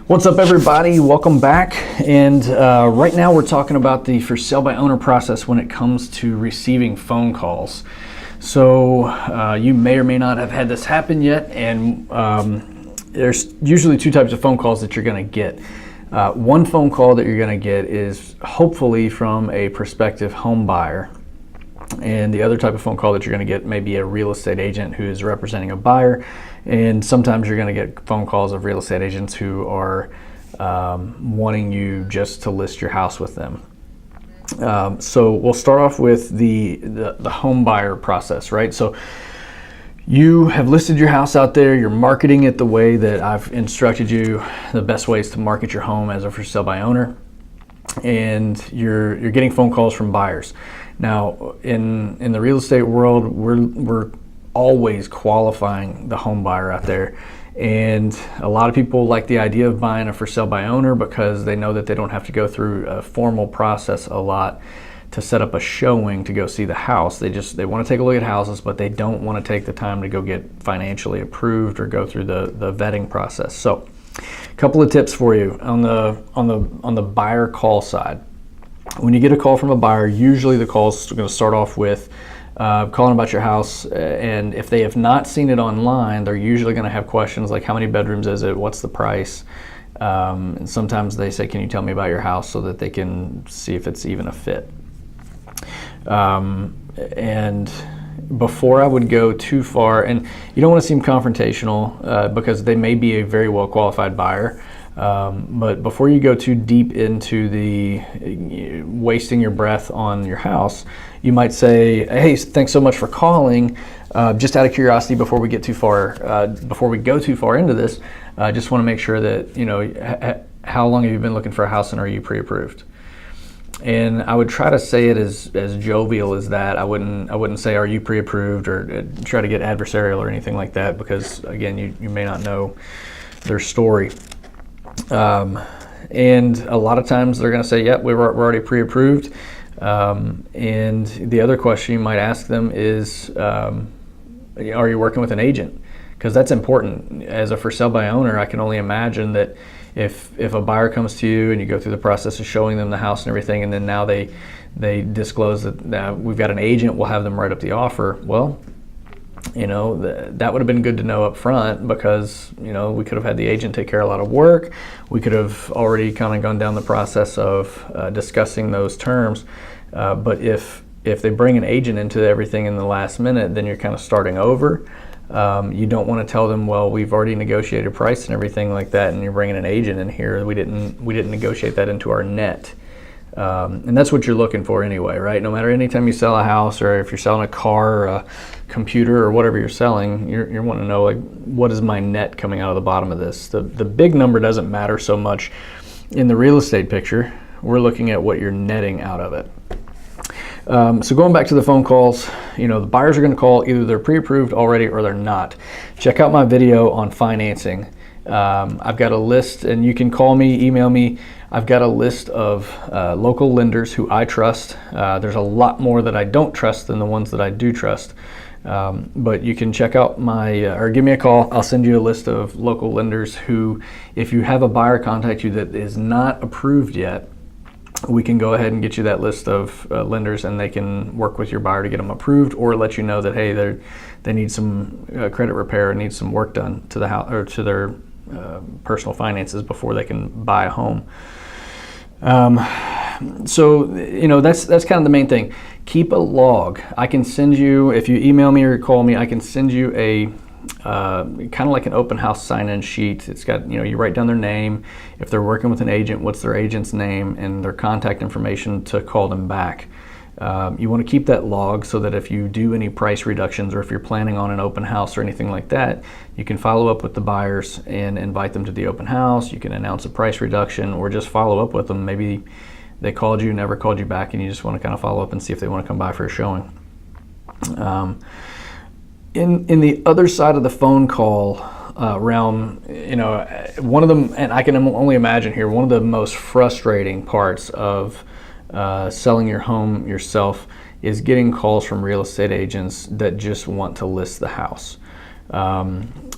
What's up, everybody? Welcome back. And right now we're talking about the for sale by owner process when it comes to receiving phone calls. So you may or may not have had this happen yet, and there's usually two types of phone calls that you're going to get. One phone call that you're going to get is hopefully from a prospective home buyer. And the other type of phone call that you're going to get may be a real estate agent who is representing a buyer. And sometimes you're going to get phone calls of real estate agents who are wanting you just to list your house with them. So we'll start off with the home buyer process, right? So you have listed your house out there, you're marketing it the way that I've instructed you, the best ways to market your home as a for sale by owner, and you're getting phone calls from buyers. Now, in the real estate world, we're always qualifying the home buyer out there, and a lot of people like the idea of buying a for sale by owner because they know that they don't have to go through a formal process a lot to set up a showing to go see the house. They want to take a look at houses, but they don't want to take the time to go get financially approved or go through the vetting process. So a couple of tips for you on the buyer call side. When you get a call from a buyer, usually the call is going to start off with calling about your house, and if they have not seen it online, they're usually going to have questions like how many bedrooms is it, what's the price, and sometimes they say, can you tell me about your house, so that they can see if it's even a fit. And before I would go too far, and you don't want to seem confrontational because they may be a very well qualified buyer, but before you go too deep into the wasting your breath on your house, you might say, hey, thanks so much for calling. Just out of curiosity, before we go too far into this, I just want to make sure that, how long have you been looking for a house, and are you pre-approved? And I would try to say it as jovial as that. I wouldn't say, are you pre-approved, or try to get adversarial or anything like that, because again, you may not know their story. And a lot of times they're going to say, yep, we're already pre-approved. And the other question you might ask them is, are you working with an agent? Because that's important. As a for sale by owner, I can only imagine that if a buyer comes to you and you go through the process of showing them the house and everything, and then now they disclose that we've got an agent, we'll have them write up the offer. Well, that would have been good to know up front, because we could have had the agent take care of a lot of work. We could have already kind of gone down the process of discussing those terms. But if they bring an agent into everything in the last minute, then you're kind of starting over. You don't want to tell them, well, we've already negotiated price and everything like that, and you're bringing an agent in here. We didn't negotiate that into our net. And that's what you're looking for anyway, right? No matter, anytime you sell a house, or if you're selling a car or a computer or whatever you're selling, you're wanting to know, like, what is my net coming out of the bottom of this? The big number doesn't matter so much in the real estate picture. We're looking at what you're netting out of it. So going back to the phone calls, the buyers are going to call, either they're pre-approved already or they're not. Check out my video on financing. I've got a list, and you can call me, email me. I've got a list of local lenders who I trust. There's a lot more that I don't trust than the ones that I do trust. But you can check out or give me a call. I'll send you a list of local lenders who, if you have a buyer contact you that is not approved yet, we can go ahead and get you that list of lenders, and they can work with your buyer to get them approved, or let you know that, hey, they need some credit repair, need some work done to the house or to their personal finances before they can buy a home. So that's kind of the main thing. Keep a log. I can send you, if you email me or call me, I can send you a kind of like an open house sign-in sheet. It's got, you write down their name. If they're working with an agent, what's their agent's name and their contact information to call them back. You want to keep that log so that if you do any price reductions, or if you're planning on an open house or anything like that, you can follow up with the buyers and invite them to the open house. You can announce a price reduction, or just follow up with them. Maybe they called you, never called you back, and you just want to kind of follow up and see if they want to come by for a showing. In the other side of the phone call realm, one of them, and I can only imagine here, one of the most frustrating parts of selling your home yourself is getting calls from real estate agents that just want to list the house.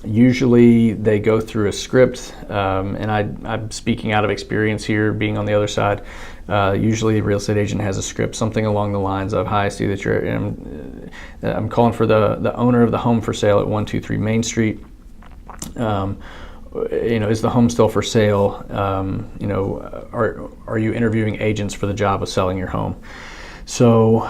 Usually they go through a script, and I'm speaking out of experience here, being on the other side. Usually a real estate agent has a script, something along the lines of, "Hi, I see that I'm calling for the owner of the home for sale at 123 Main Street. Is the home still for sale? Are you interviewing agents for the job of selling your home?" So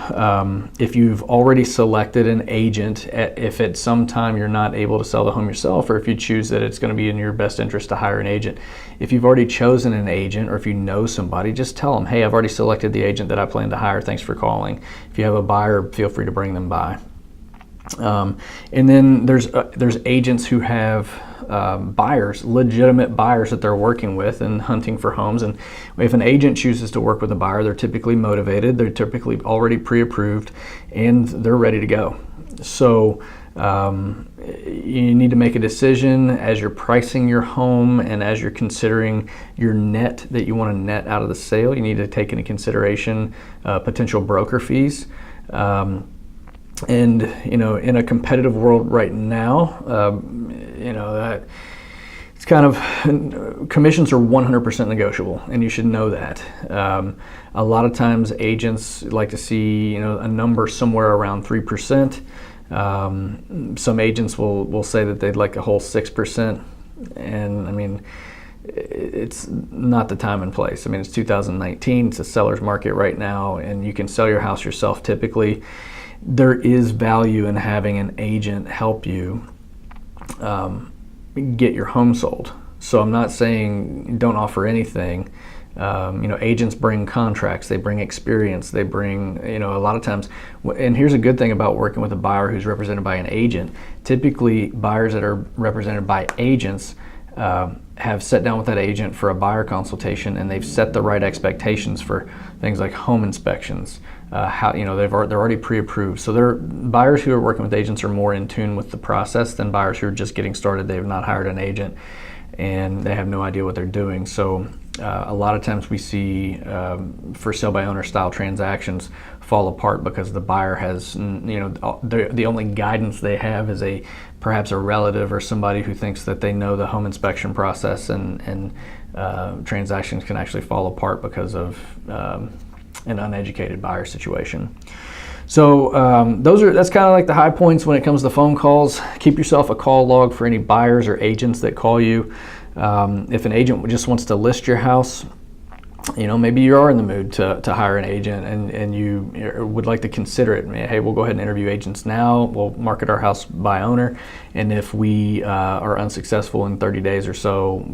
if you've already selected an agent, if at some time you're not able to sell the home yourself, or if you choose that it's going to be in your best interest to hire an agent, if you've already chosen an agent, or if you know somebody, just tell them, "Hey, I've already selected the agent that I plan to hire. Thanks for calling. If you have a buyer, feel free to bring them by." And then there's agents who have buyers, legitimate buyers that they're working with and hunting for homes. And if an agent chooses to work with a buyer, they're typically motivated, they're typically already pre-approved, and they're ready to go. So you need to make a decision as you're pricing your home and as you're considering your net that you want to net out of the sale. You need to take into consideration potential broker fees. And in a competitive world right now, it's kind of, commissions are 100% negotiable, and you should know that. A lot of times agents like to see a number somewhere around 3%. Some agents will say that they'd like a whole 6%, and I mean, it's not the time and place. I mean, it's 2019, it's a seller's market right now, and you can sell your house yourself typically. There is value in having an agent help you get your home sold. So I'm not saying don't offer anything. Agents bring contracts, they bring experience, they bring, a lot of times, and here's a good thing about working with a buyer who's represented by an agent. Typically, buyers that are represented by agents have sat down with that agent for a buyer consultation, and they've set the right expectations for things like home inspections. They're already pre-approved. So buyers who are working with agents are more in tune with the process than buyers who are just getting started. They have not hired an agent and they have no idea what they're doing. So a lot of times we see for sale by owner style transactions fall apart because the buyer has, the only guidance they have is perhaps a relative or somebody who thinks that they know the home inspection process, and transactions can actually fall apart because of an uneducated buyer situation. So that's kind of like the high points when it comes to phone calls. Keep yourself a call log for any buyers or agents that call you. If an agent just wants to list your house, maybe you are in the mood to hire an agent, and you would like to consider it. Hey, we'll go ahead and interview agents now. We'll market our house by owner, and if we are unsuccessful in 30 days or so,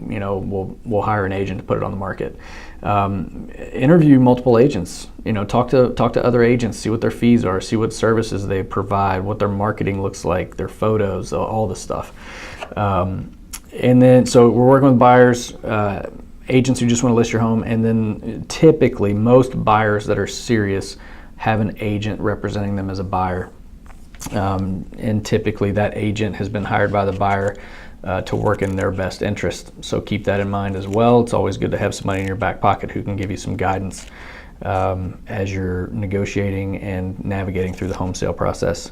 we'll hire an agent to put it on the market. Interview multiple agents. Talk to other agents, see what their fees are, see what services they provide, what their marketing looks like, their photos, all this stuff. And then, so we're working with buyers, agents who just want to list your home, and then typically most buyers that are serious have an agent representing them as a buyer. And typically that agent has been hired by the buyer to work in their best interest. So keep that in mind as well. It's always good to have somebody in your back pocket who can give you some guidance as you're negotiating and navigating through the home sale process.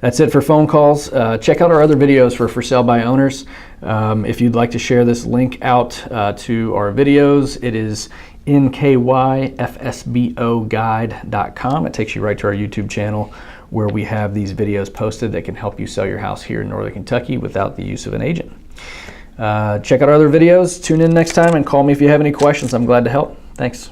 That's it for phone calls. Check out our other videos for sale by owners. If you'd like to share this link out to our videos, it is nkyfsboguide.com. It takes you right to our YouTube channel, where we have these videos posted that can help you sell your house here in Northern Kentucky without the use of an agent. Check out our other videos. Tune in next time and call me if you have any questions. I'm glad to help. Thanks.